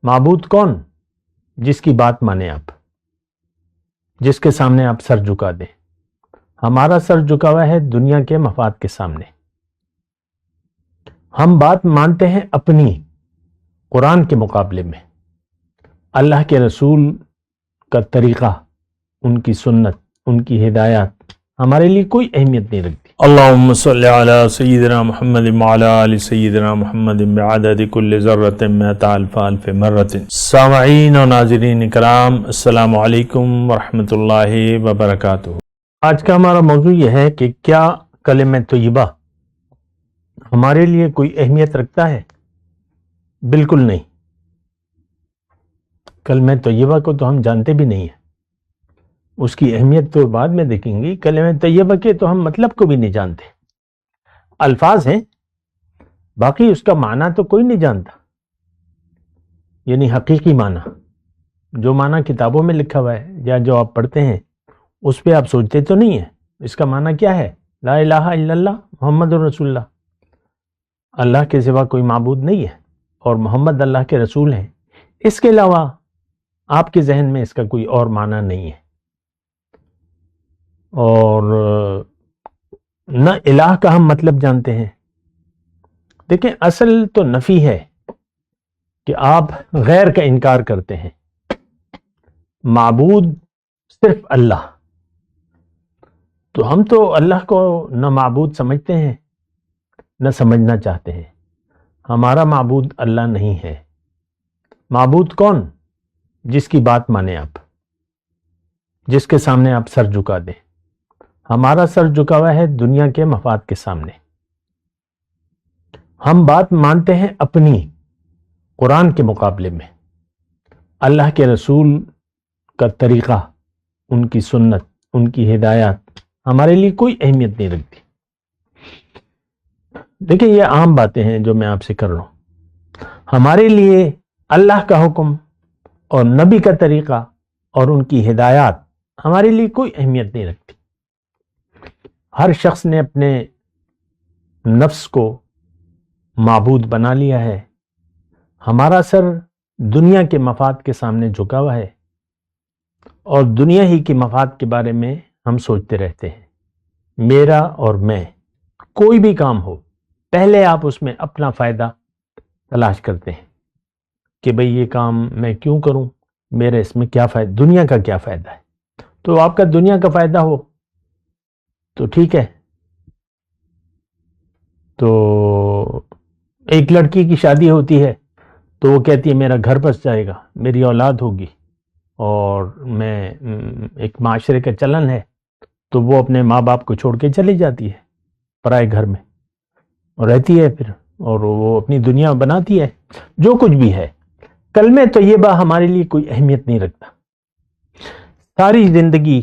معبود کون جس کی بات مانیں آپ، جس کے سامنے آپ سر جھکا دیں؟ ہمارا سر جھکا ہوا ہے دنیا کے مفاد کے سامنے۔ ہم بات مانتے ہیں اپنی قرآن کے مقابلے میں، اللہ کے رسول کا طریقہ، ان کی سنت، ان کی ہدایات ہمارے لیے کوئی اہمیت نہیں رکھتی۔ اللہم صلی علی سیدنا محمد وعلی آل سیدنا محمد بعدد کل ذرۃ مئۃ الف الف مرۃ۔ سامعین و ناظرین کرام، السلام علیکم ورحمۃ اللہ وبرکاتہ۔ آج کا ہمارا موضوع یہ ہے کہ کیا کلمہ طیبہ ہمارے لیے کوئی اہمیت رکھتا ہے؟ بالکل نہیں۔ کلمہ طیبہ کو تو ہم جانتے بھی نہیں ہیں، اس کی اہمیت تو بعد میں دیکھیں گے۔ کلمہ طیبہ کے تو ہم مطلب کو بھی نہیں جانتے، الفاظ ہیں، باقی اس کا معنی تو کوئی نہیں جانتا، یعنی حقیقی معنی، جو معنی کتابوں میں لکھا ہوا ہے یا جو آپ پڑھتے ہیں اس پہ آپ سوچتے تو نہیں ہیں اس کا معنی کیا ہے۔ لا الہ الا اللہ محمد رسول اللہ، اللہ کے سوا کوئی معبود نہیں ہے اور محمد اللہ کے رسول ہیں، اس کے علاوہ آپ کے ذہن میں اس کا کوئی اور معنی نہیں ہے۔ اور نہ الہ کا ہم مطلب جانتے ہیں۔ دیکھیں، اصل تو نفی ہے کہ آپ غیر کا انکار کرتے ہیں، معبود صرف اللہ، تو ہم تو اللہ کو نہ معبود سمجھتے ہیں نہ سمجھنا چاہتے ہیں۔ ہمارا معبود اللہ نہیں ہے۔ معبود کون جس کی بات مانیں آپ، جس کے سامنے آپ سر جھکا دیں؟ ہمارا سر جھکا ہوا ہے دنیا کے مفاد کے سامنے۔ ہم بات مانتے ہیں اپنی قرآن کے مقابلے میں، اللہ کے رسول کا طریقہ، ان کی سنت، ان کی ہدایات ہمارے لیے کوئی اہمیت نہیں رکھتی۔ دیکھیں، یہ عام باتیں ہیں جو میں آپ سے کر رہا ہوں۔ ہمارے لیے اللہ کا حکم اور نبی کا طریقہ اور ان کی ہدایات ہمارے لیے کوئی اہمیت نہیں رکھتی۔ ہر شخص نے اپنے نفس کو معبود بنا لیا ہے۔ ہمارا سر دنیا کے مفاد کے سامنے جھکا ہوا ہے اور دنیا ہی کے مفاد کے بارے میں ہم سوچتے رہتے ہیں۔ میرا اور میں، کوئی بھی کام ہو، پہلے آپ اس میں اپنا فائدہ تلاش کرتے ہیں کہ بھئی یہ کام میں کیوں کروں، میرے اس میں کیا فائدہ، دنیا کا کیا فائدہ ہے۔ تو آپ کا دنیا کا فائدہ ہو تو ٹھیک ہے۔ تو ایک لڑکی کی شادی ہوتی ہے تو وہ کہتی ہے میرا گھر بس جائے گا، میری اولاد ہوگی، اور میں ایک معاشرے کا چلن ہے تو وہ اپنے ماں باپ کو چھوڑ کے چلی جاتی ہے پرائے گھر میں اور رہتی ہے پھر، اور وہ اپنی دنیا بناتی ہے۔ جو کچھ بھی ہے، کلمہ طیبہ ہمارے لیے کوئی اہمیت نہیں رکھتا۔ ساری زندگی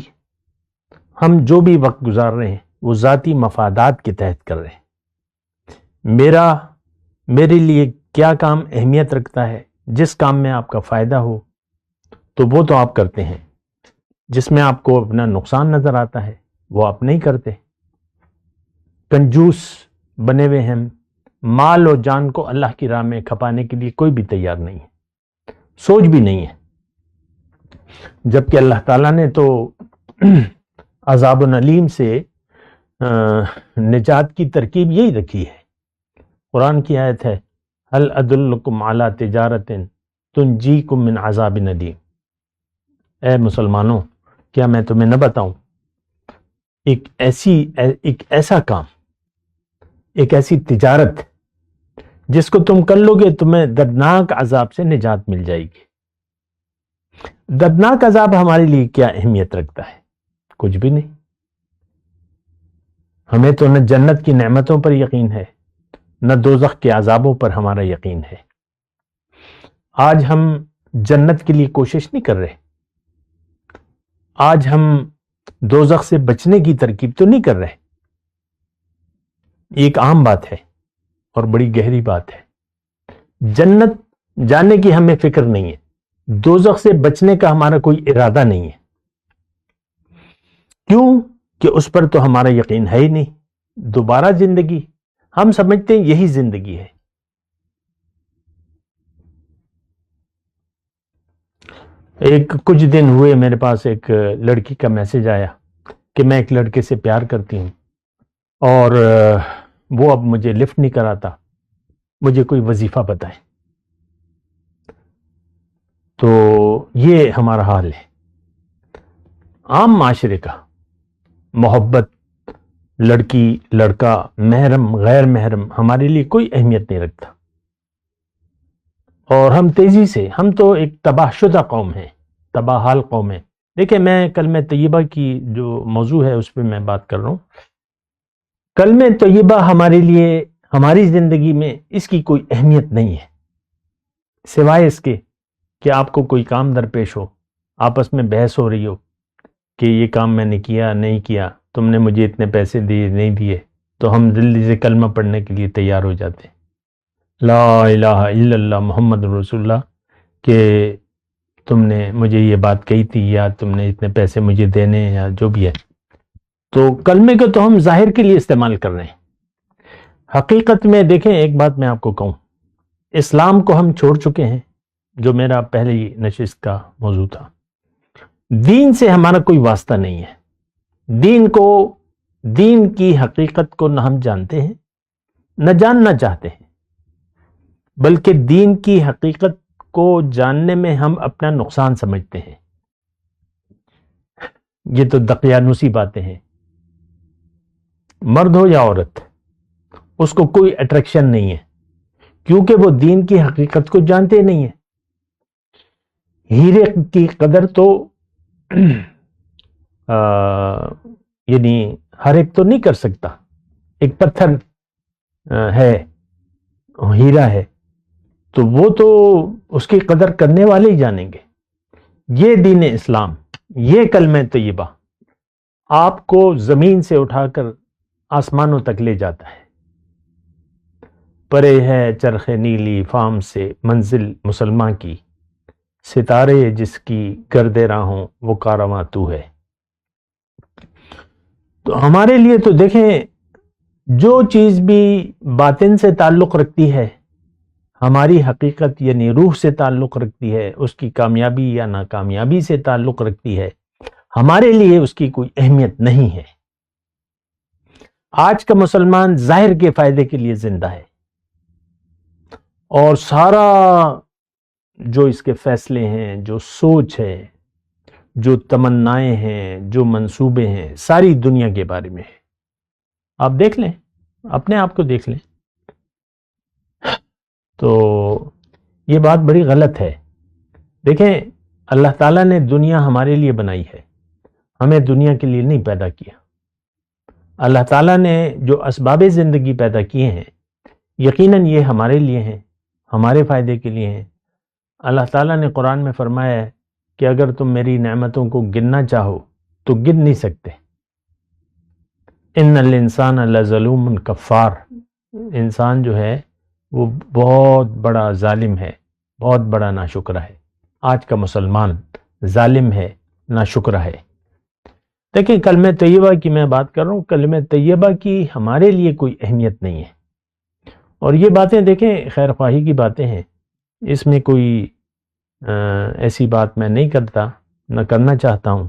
ہم جو بھی وقت گزار رہے ہیں وہ ذاتی مفادات کے تحت کر رہے ہیں۔ میرے لیے کیا کام اہمیت رکھتا ہے؟ جس کام میں آپ کا فائدہ ہو تو وہ تو آپ کرتے ہیں، جس میں آپ کو اپنا نقصان نظر آتا ہے وہ آپ نہیں کرتے۔ کنجوس بنے ہوئے ہیں، مال اور جان کو اللہ کی راہ میں کھپانے کے لیے کوئی بھی تیار نہیں ہے، سوچ بھی نہیں ہے، جبکہ اللہ تعالیٰ نے تو عذاب علیم سے نجات کی ترکیب یہی رکھی ہے۔ قرآن کی آیت ہے، هل ادلکم علی تجارت تنجیکم من عذاب علیم۔ اے مسلمانوں، کیا میں تمہیں نہ بتاؤں ایک ایسا کام، ایک ایسی تجارت جس کو تم کر لو گے تمہیں دردناک عذاب سے نجات مل جائے گی۔ دردناک عذاب ہمارے لیے کیا اہمیت رکھتا ہے؟ کچھ بھی نہیں۔ ہمیں تو نہ جنت کی نعمتوں پر یقین ہے، نہ دوزخ کے عذابوں پر ہمارا یقین ہے۔ آج ہم جنت کے لیے کوشش نہیں کر رہے، آج ہم دوزخ سے بچنے کی ترکیب تو نہیں کر رہے۔ یہ ایک عام بات ہے اور بڑی گہری بات ہے۔ جنت جانے کی ہمیں فکر نہیں ہے، دوزخ سے بچنے کا ہمارا کوئی ارادہ نہیں ہے۔ کیوں کہ اس پر تو ہمارا یقین ہے ہی نہیں۔ دوبارہ زندگی، ہم سمجھتے ہیں یہی زندگی ہے۔ کچھ دن ہوئے میرے پاس ایک لڑکی کا میسج آیا کہ میں ایک لڑکے سے پیار کرتی ہوں اور وہ اب مجھے لفٹ نہیں کراتا، مجھے کوئی وظیفہ بتائے۔ تو یہ ہمارا حال ہے عام معاشرے کا۔ محبت، لڑکی لڑکا، محرم غیر محرم ہمارے لیے کوئی اہمیت نہیں رکھتا، اور ہم تیزی سے، ہم تو ایک تباہ شدہ قوم ہے، تباہ حال قوم ہے۔ دیکھیں، میں کلمہ طیبہ کی جو موضوع ہے اس پہ میں بات کر رہا ہوں۔ کلمہ طیبہ ہمارے لیے، ہماری زندگی میں اس کی کوئی اہمیت نہیں ہے، سوائے اس کے کہ آپ کو کوئی کام درپیش ہو، آپس میں بحث ہو رہی ہو کہ یہ کام میں نے کیا نہیں کیا، تم نے مجھے اتنے پیسے دیے نہیں دیے، تو ہم جلدی سے کلمہ پڑھنے کے لیے تیار ہو جاتے ہیں، لا الہ الا اللہ محمد رسول اللہ، کہ تم نے مجھے یہ بات کہی تھی، یا تم نے اتنے پیسے مجھے دینے، یا جو بھی ہے۔ تو کلمے کو تو ہم ظاہر کے لیے استعمال کر رہے ہیں۔ حقیقت میں دیکھیں، ایک بات میں آپ کو کہوں، اسلام کو ہم چھوڑ چکے ہیں، جو میرا پہلی نشست کا موضوع تھا۔ دین سے ہمارا کوئی واسطہ نہیں ہے، دین کی حقیقت کو نہ ہم جانتے ہیں نہ جاننا چاہتے ہیں، بلکہ دین کی حقیقت کو جاننے میں ہم اپنا نقصان سمجھتے ہیں۔ یہ تو دقیانوسی باتیں ہیں۔ مرد ہو یا عورت، اس کو کوئی اٹریکشن نہیں ہے، کیونکہ وہ دین کی حقیقت کو جانتے نہیں ہیں۔ ہیرے کی قدر تو یعنی ہر ایک تو نہیں کر سکتا۔ ایک پتھر ہے، ہیرا ہے، تو وہ تو اس کی قدر کرنے والے ہی جانیں گے۔ یہ دین اسلام، یہ کلمہ طیبہ آپ کو زمین سے اٹھا کر آسمانوں تک لے جاتا ہے۔ پرے ہے چرخ نیلی فام سے منزل مسلمان کی، ستارے جس کی گرد راہوں وہ کارواں تو ہے۔ تو ہمارے لیے تو دیکھیں، جو چیز بھی باطن سے تعلق رکھتی ہے، ہماری حقیقت یعنی روح سے تعلق رکھتی ہے، اس کی کامیابی یا ناکامیابی سے تعلق رکھتی ہے، ہمارے لیے اس کی کوئی اہمیت نہیں ہے۔ آج کا مسلمان ظاہر کے فائدے کے لیے زندہ ہے، اور سارا جو اس کے فیصلے ہیں، جو سوچ ہے، جو تمنائیں ہیں، جو منصوبے ہیں، ساری دنیا کے بارے میں ہے۔ آپ دیکھ لیں، اپنے آپ کو دیکھ لیں، تو یہ بات بڑی غلط ہے۔ دیکھیں، اللہ تعالیٰ نے دنیا ہمارے لیے بنائی ہے، ہمیں دنیا کے لیے نہیں پیدا کیا۔ اللہ تعالیٰ نے جو اسباب زندگی پیدا کیے ہیں، یقیناً یہ ہمارے لیے ہیں، ہمارے فائدے کے لیے ہیں۔ اللہ تعالیٰ نے قرآن میں فرمایا ہے کہ اگر تم میری نعمتوں کو گننا چاہو تو گن نہیں سکتے۔ ان الانسان لظلوم کفار، انسان جو ہے وہ بہت بڑا ظالم ہے، بہت بڑا ناشکرہ ہے۔ آج کا مسلمان ظالم ہے، ناشکرہ ہے۔ دیکھیں، کلمہ طیبہ کی میں بات کر رہا ہوں، کلمہ طیبہ کی ہمارے لیے کوئی اہمیت نہیں ہے۔ اور یہ باتیں دیکھیں، خیر خواہی کی باتیں ہیں، اس میں کوئی ایسی بات میں نہیں کرتا، نہ کرنا چاہتا ہوں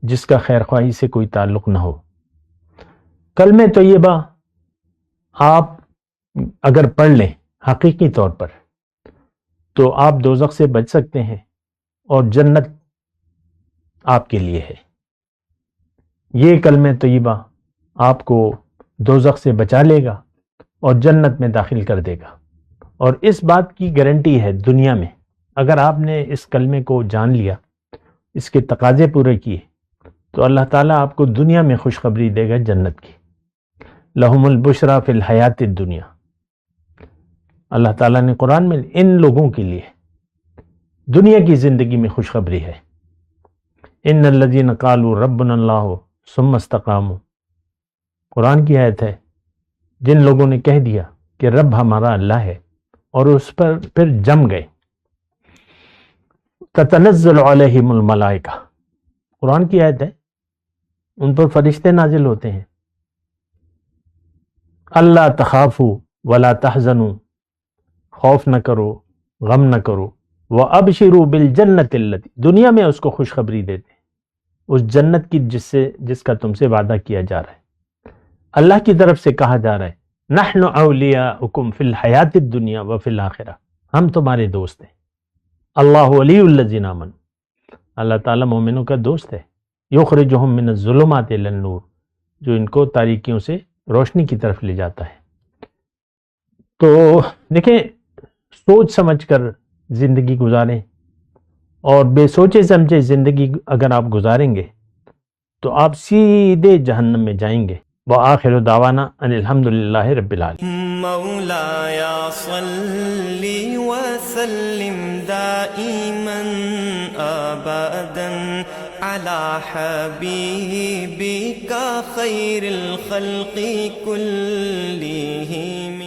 جس کا خیر خواہی سے کوئی تعلق نہ ہو۔ کلمہ طیبہ آپ اگر پڑھ لیں حقیقی طور پر، تو آپ دوزخ سے بچ سکتے ہیں، اور جنت آپ کے لیے ہے۔ یہ کلمہ طیبہ آپ کو دوزخ سے بچا لے گا اور جنت میں داخل کر دے گا۔ اور اس بات کی گارنٹی ہے دنیا میں، اگر آپ نے اس کلمے کو جان لیا، اس کے تقاضے پورے کیے، تو اللہ تعالیٰ آپ کو دنیا میں خوشخبری دے گا جنت کی۔ لہم البشریٰ فی الحیات الدنیا، اللہ تعالیٰ نے قرآن میں ان لوگوں کے لیے دنیا کی زندگی میں خوشخبری ہے۔ ان الذین قالوا ربنا اللہ ثم استقاموا، قرآن کی آیت ہے، جن لوگوں نے کہہ دیا کہ رب ہمارا اللہ ہے اور اس پر پھر جم گئے۔ تتنزل علیہم الملائکہ، قرآن کی آیت ہے، ان پر فرشتے نازل ہوتے ہیں۔ اللہ تخافوا ولا تحزنوا، خوف نہ کرو، غم نہ کرو، وَأَبْشِرُوا بِالْجَنَّةِ الَّتِي، دنیا میں اس کو خوشخبری دیتے اس جنت کی جس کا تم سے وعدہ کیا جا رہا ہے. اللہ کی طرف سے کہا جا رہا ہے نحن اولیاؤکم فی الحیات الدنیا وفی الآخرہ، ہم تمہارے دوست ہیں. اللہ ولی الذین آمنوا، اللہ تعالیٰ مومنوں کا دوست ہے. یخرجہم من الظلمات الی النور، جو ان کو تاریکیوں سے روشنی کی طرف لے جاتا ہے. تو دیکھیں، سوچ سمجھ کر زندگی گزاریں، اور بے سوچے سمجھے زندگی اگر آپ گزاریں گے تو آپ سیدھے جہنم میں جائیں گے. وآخر دعوانا ان الحمدللہ رب العالمین. مولاي صل وسلم دائما ابدا على حبيبك خير الخلق كلهم.